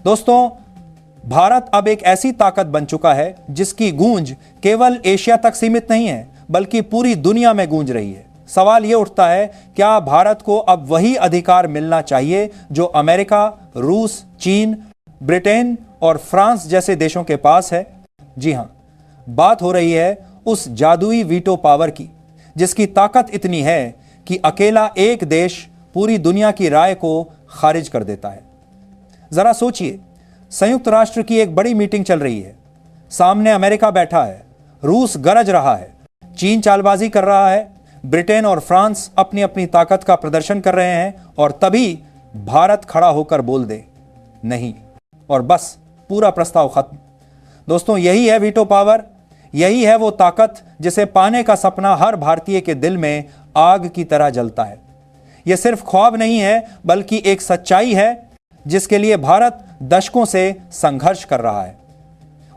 दोस्तों, भारत अब एक ऐसी ताकत बन चुका है जिसकी गूंज केवल एशिया तक सीमित नहीं है, बल्कि पूरी दुनिया में गूंज रही है। सवाल यह उठता है, क्या भारत को अब वही अधिकार मिलना चाहिए जो अमेरिका, रूस, चीन, ब्रिटेन और फ्रांस जैसे देशों के पास है? जी हां, बात हो रही है उस जादुई वीटो पावर की, जिसकी ताकत इतनी है कि अकेला एक देश पूरी दुनिया की राय को खारिज कर देता है। जरा सोचिए, संयुक्त राष्ट्र की एक बड़ी मीटिंग चल रही है, सामने अमेरिका बैठा है, रूस गरज रहा है, चीन चालबाजी कर रहा है, ब्रिटेन और फ्रांस अपनी अपनी ताकत का प्रदर्शन कर रहे हैं, और तभी भारत खड़ा होकर बोल दे नहीं, और बस पूरा प्रस्ताव खत्म। दोस्तों, यही है वीटो पावर, यही है वो ताकत जिसे पाने का सपना हर भारतीय के दिल में आग की तरह जलता है। यह सिर्फ ख्वाब नहीं है, बल्कि एक सच्चाई है जिसके लिए भारत दशकों से संघर्ष कर रहा है।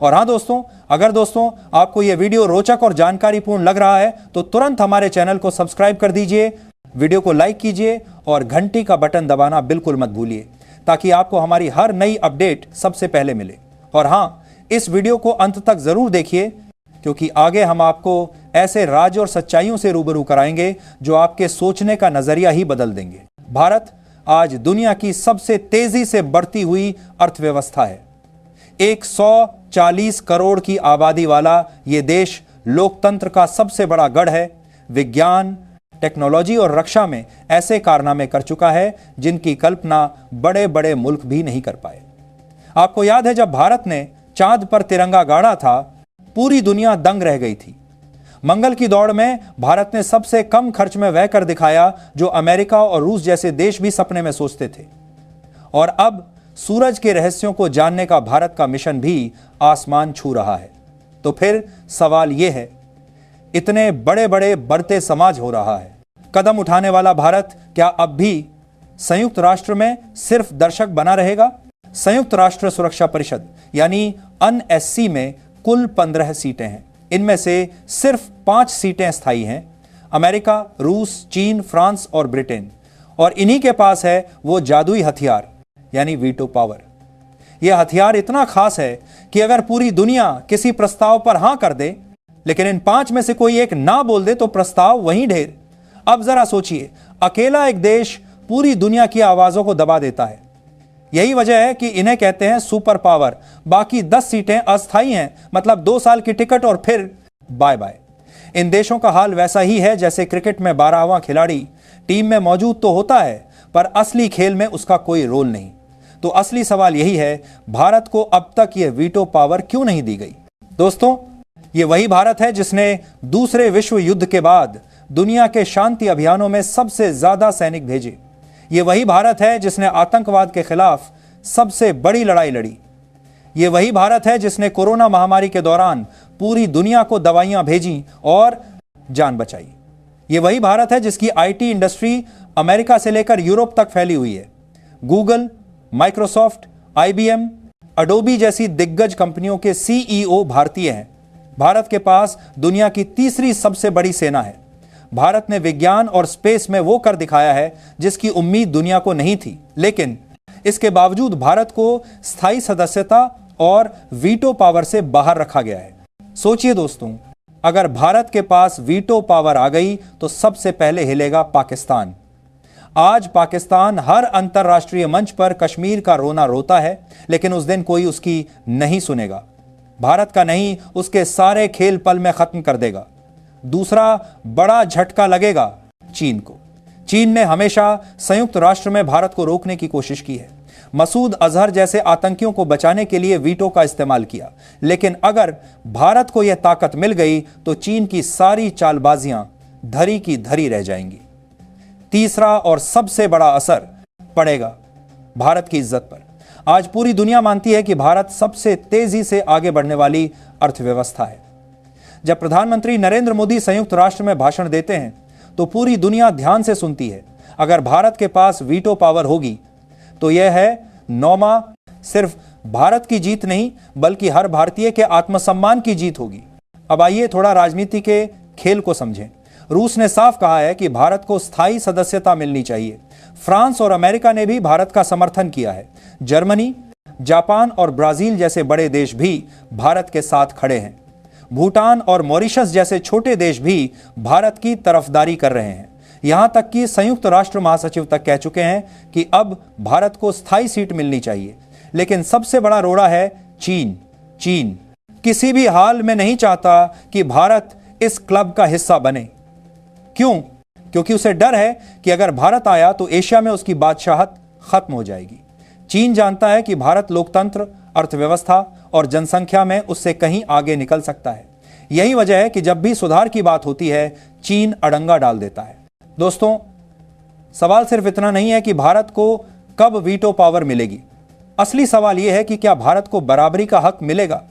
और हां दोस्तों, अगर दोस्तों आपको यह वीडियो रोचक और जानकारीपूर्ण लग रहा है तो तुरंत हमारे चैनल को सब्सक्राइब कर दीजिए, वीडियो को लाइक कीजिए और घंटी का बटन दबाना बिल्कुल मत भूलिए, ताकि आपको हमारी हर नई अपडेट सबसे पहले मिले। और हां, इस वीडियो को अंत तक जरूर देखिए, क्योंकि आगे हम आपको ऐसे राज और सच्चाइयों से रूबरू कराएंगे जो आपके सोचने का नजरिया ही बदल देंगे। भारत आज दुनिया की सबसे तेजी से बढ़ती हुई अर्थव्यवस्था है। 140 करोड़ की आबादी वाला यह देश लोकतंत्र का सबसे बड़ा गढ़ है। विज्ञान, टेक्नोलॉजी और रक्षा में ऐसे कारनामे कर चुका है जिनकी कल्पना बड़े बड़े मुल्क भी नहीं कर पाए। आपको याद है, जब भारत ने चांद पर तिरंगा गाड़ा था, पूरी दुनिया दंग रह गई थी। मंगल की दौड़ में भारत ने सबसे कम खर्च में वह कर दिखाया जो अमेरिका और रूस जैसे देश भी सपने में सोचते थे। और अब सूरज के रहस्यों को जानने का भारत का मिशन भी आसमान छू रहा है। तो फिर सवाल यह है, इतने बड़े बड़े बढ़ते समाज हो रहा है, कदम उठाने वाला भारत क्या अब भी संयुक्त राष्ट्र में सिर्फ दर्शक बना रहेगा? संयुक्त राष्ट्र सुरक्षा परिषद यानी UNSC में कुल 15 सीटें हैं। इनमें से सिर्फ 5 सीटें स्थायी हैं। अमेरिका, रूस, चीन, फ्रांस और ब्रिटेन। और इन्हीं के पास है वो जादुई हथियार यानी वीटो पावर। यह हथियार इतना खास है कि अगर पूरी दुनिया किसी प्रस्ताव पर हां कर दे, लेकिन इन 5 में से कोई एक ना बोल दे, तो प्रस्ताव वहीं ढेर। अब जरा सोचिए, अकेला एक देश पूरी दुनिया की आवाजों को दबा देता है। यही वजह है कि इन्हें कहते हैं सुपर पावर। बाकी 10 सीटें अस्थायी हैं, मतलब 2 साल की टिकट और फिर बाय बाय। इन देशों का हाल वैसा ही है जैसे क्रिकेट में 12वां खिलाड़ी टीम में मौजूद तो होता है, पर असली खेल में उसका कोई रोल नहीं। तो असली सवाल यही है, भारत को अब तक यह वीटो पावर क्यों नहीं दी गई? दोस्तों, यह वही भारत है जिसने दूसरे विश्व युद्ध के बाद दुनिया के शांति अभियानों में सबसे ज्यादा सैनिक भेजे। यह वही भारत है जिसने आतंकवाद के खिलाफ सबसे बड़ी लड़ाई लड़ी। यह वही भारत है जिसने कोरोना महामारी के दौरान पूरी दुनिया को दवाइयां भेजी और जान बचाई। यह वही भारत है जिसकी आईटी इंडस्ट्री अमेरिका से लेकर यूरोप तक फैली हुई है। गूगल, माइक्रोसॉफ्ट, IBM, अडोबी जैसी दिग्गज कंपनियों के CEO भारतीय हैं। भारत के पास दुनिया की तीसरी सबसे बड़ी सेना है। भारत ने विज्ञान और स्पेस में वो कर दिखाया है जिसकी उम्मीद दुनिया को नहीं थी, लेकिन इसके बावजूद भारत को स्थायी सदस्यता और वीटो पावर से बाहर रखा गया है। सोचिए दोस्तों, अगर भारत के पास वीटो पावर आ गई तो सबसे पहले हिलेगा पाकिस्तान। आज पाकिस्तान हर अंतरराष्ट्रीय मंच पर कश्मीर का रोना रोता है, लेकिन उस दिन कोई उसकी नहीं सुनेगा। भारत का नहीं, उसके सारे खेल पल में खत्म कर देगा। दूसरा बड़ा झटका लगेगा चीन को। चीन ने हमेशा संयुक्त राष्ट्र में भारत को रोकने की कोशिश की है। मसूद अजहर जैसे आतंकियों को बचाने के लिए वीटो का इस्तेमाल किया, लेकिन अगर भारत को यह ताकत मिल गई तो चीन की सारी चालबाजियां धरी की धरी रह जाएंगी। तीसरा और सबसे बड़ा असर पड़ेगा भारत की इज्जत पर। आज पूरी दुनिया मानती है कि भारत सबसे तेजी से आगे बढ़ने वाली अर्थव्यवस्था है। जब प्रधानमंत्री नरेंद्र मोदी संयुक्त राष्ट्र में भाषण देते हैं तो पूरी दुनिया ध्यान से सुनती है। अगर भारत के पास वीटो पावर होगी तो यह है नौमा सिर्फ भारत की जीत नहीं, बल्कि हर भारतीय के आत्मसम्मान की जीत होगी। अब आइए थोड़ा राजनीति के खेल को समझें। रूस ने साफ कहा है कि भारत को स्थायी सदस्यता मिलनी चाहिए। फ्रांस और अमेरिका ने भी भारत का समर्थन किया है। जर्मनी, जापान और ब्राजील जैसे बड़े देश भी भारत के साथ खड़े हैं। भूटान और मॉरिशस जैसे छोटे देश भी भारत की तरफदारी कर रहे हैं। यहां तक कि संयुक्त राष्ट्र महासचिव तक कह चुके हैं कि अब भारत को स्थायी सीट मिलनी चाहिए। लेकिन सबसे बड़ा रोड़ा है चीन। चीन किसी भी हाल में नहीं चाहता कि भारत इस क्लब का हिस्सा बने। क्यों? क्योंकि उसे डर है कि अगर भारत आया तो एशिया में उसकी बादशाहत खत्म हो जाएगी। चीन जानता है कि भारत लोकतंत्र, अर्थव्यवस्था और जनसंख्या में उससे कहीं आगे निकल सकता है। यही वजह है कि जब भी सुधार की बात होती है, चीन अड़ंगा डाल देता है। दोस्तों, सवाल सिर्फ इतना नहीं है कि भारत को कब वीटो पावर मिलेगी। असली सवाल यह है कि क्या भारत को बराबरी का हक मिलेगा।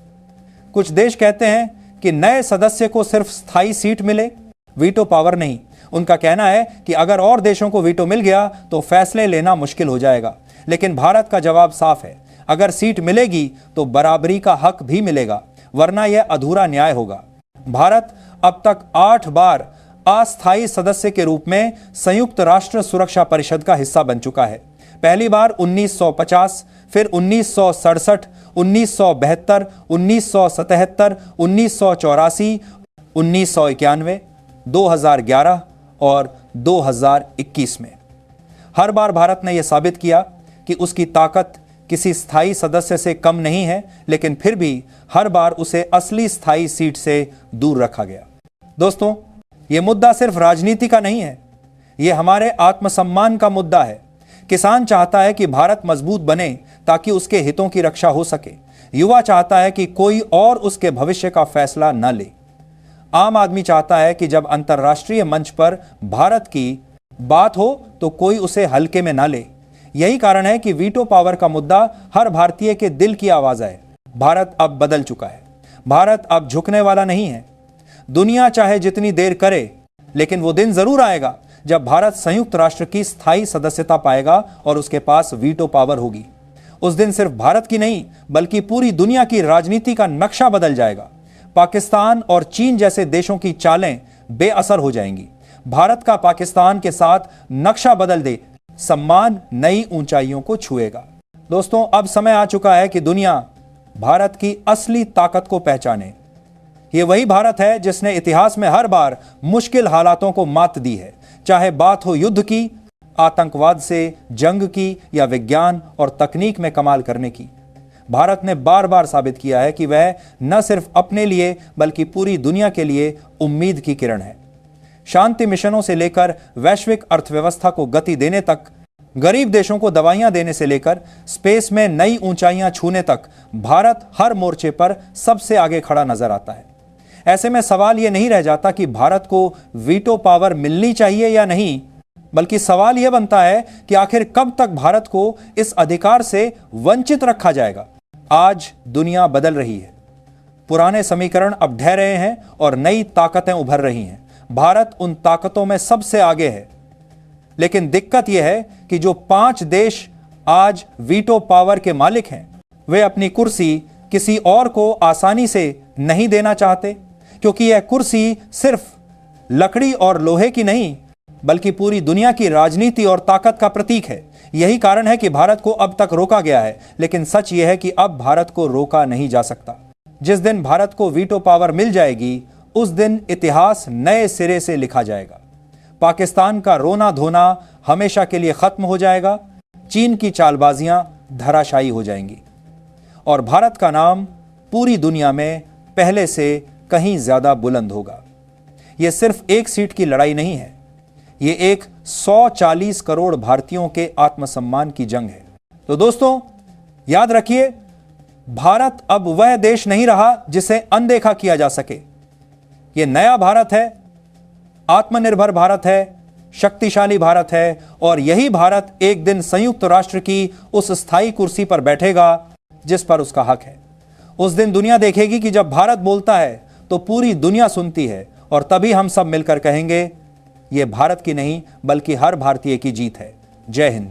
कुछ देश कहते हैं कि नए सदस्य को सिर्फ स्थायी सीट मिले, वीटो पावर नहीं। उनका कहना है कि अगर और देशों को वीटो मिल गया तो फैसले लेना मुश्किल हो जाएगा। लेकिन भारत का जवाब साफ है, अगर सीट मिलेगी तो बराबरी का हक भी मिलेगा, वरना यह अधूरा न्याय होगा। भारत अब तक 8 बार अस्थायी सदस्य के रूप में संयुक्त राष्ट्र सुरक्षा परिषद का हिस्सा बन चुका है। पहली बार 1950, फिर 1967, 1972, 1977, 1984, 1991, 2011 और 2021 में। हर बार भारत ने यह साबित किया कि उसकी ताकत किसी स्थायी सदस्य से कम नहीं है, लेकिन फिर भी हर बार उसे असली स्थायी सीट से दूर रखा गया। दोस्तों, यह मुद्दा सिर्फ राजनीति का नहीं है, यह हमारे आत्मसम्मान का मुद्दा है। किसान चाहता है कि भारत मजबूत बने ताकि उसके हितों की रक्षा हो सके। युवा चाहता है कि कोई और उसके भविष्य का फैसला न ले। आम आदमी चाहता है कि जब अंतर्राष्ट्रीय मंच पर भारत की बात हो तो कोई उसे हल्के में ना ले। यही कारण है कि वीटो पावर का मुद्दा हर भारतीय के दिल की आवाज है। भारत अब बदल चुका है। भारत अब झुकने वाला नहीं है। दुनिया चाहे जितनी देर करे, लेकिन वो दिन जरूर आएगा जब भारत संयुक्त राष्ट्र की स्थायी सदस्यता पाएगा और उसके पास वीटो पावर होगी। उस दिन सिर्फ भारत की नहीं, बल्कि पूरी दुनिया की राजनीति का नक्शा बदल जाएगा। पाकिस्तान और चीन जैसे देशों की चालें बेअसर हो जाएंगी। भारत का पाकिस्तान के साथ नक्शा बदल दे, सम्मान नई ऊंचाइयों को छुएगा। दोस्तों, अब समय आ चुका है कि दुनिया भारत की असली ताकत को पहचाने। यह वही भारत है जिसने इतिहास में हर बार मुश्किल हालातों को मात दी है, चाहे बात हो युद्ध की, आतंकवाद से जंग की या विज्ञान और तकनीक में कमाल करने की। भारत ने बार बार साबित किया है कि वह न सिर्फ अपने लिए बल्कि पूरी दुनिया के लिए उम्मीद की किरण है। शांति मिशनों से लेकर वैश्विक अर्थव्यवस्था को गति देने तक, गरीब देशों को दवाइयां देने से लेकर स्पेस में नई ऊंचाइयां छूने तक, भारत हर मोर्चे पर सबसे आगे खड़ा नजर आता है। ऐसे में सवाल यह नहीं रह जाता कि भारत को वीटो पावर मिलनी चाहिए या नहीं, बल्कि सवाल यह बनता है कि आखिर कब तक भारत को इस अधिकार से वंचित रखा जाएगा। आज दुनिया बदल रही है। पुराने समीकरण अब ढह रहे हैं और नई ताकतें उभर रही हैं। भारत उन ताकतों में सबसे आगे है। लेकिन दिक्कत यह है कि जो 5 देश आज वीटो पावर के मालिक हैं, वे अपनी कुर्सी किसी और को आसानी से नहीं देना चाहते, क्योंकि यह कुर्सी सिर्फ लकड़ी और लोहे की नहीं, बल्कि पूरी दुनिया की राजनीति और ताकत का प्रतीक है। यही कारण है कि भारत को अब तक रोका गया है, लेकिन सच यह है कि अब भारत को रोका नहीं जा सकता। जिस दिन भारत को वीटो पावर मिल जाएगी, उस दिन इतिहास नए सिरे से लिखा जाएगा। पाकिस्तान का रोना धोना हमेशा के लिए खत्म हो जाएगा, चीन की चालबाजियां धराशायी हो जाएंगी और भारत का नाम पूरी दुनिया में पहले से कहीं ज्यादा बुलंद होगा। यह सिर्फ एक सीट की लड़ाई नहीं है, यह एक 140 करोड़ भारतीयों के आत्मसम्मान की जंग है। तो दोस्तों, याद रखिए, भारत अब वह देश नहीं रहा जिसे अनदेखा किया जा सके। यह नया भारत है, आत्मनिर्भर भारत है, शक्तिशाली भारत है और यही भारत एक दिन संयुक्त राष्ट्र की उस स्थायी कुर्सी पर बैठेगा जिस पर उसका हक है। उस दिन दुनिया देखेगी कि जब भारत बोलता है तो पूरी दुनिया सुनती है और तभी हम सब मिलकर कहेंगे, यह भारत की नहीं बल्कि हर भारतीय की जीत है। जय हिंद।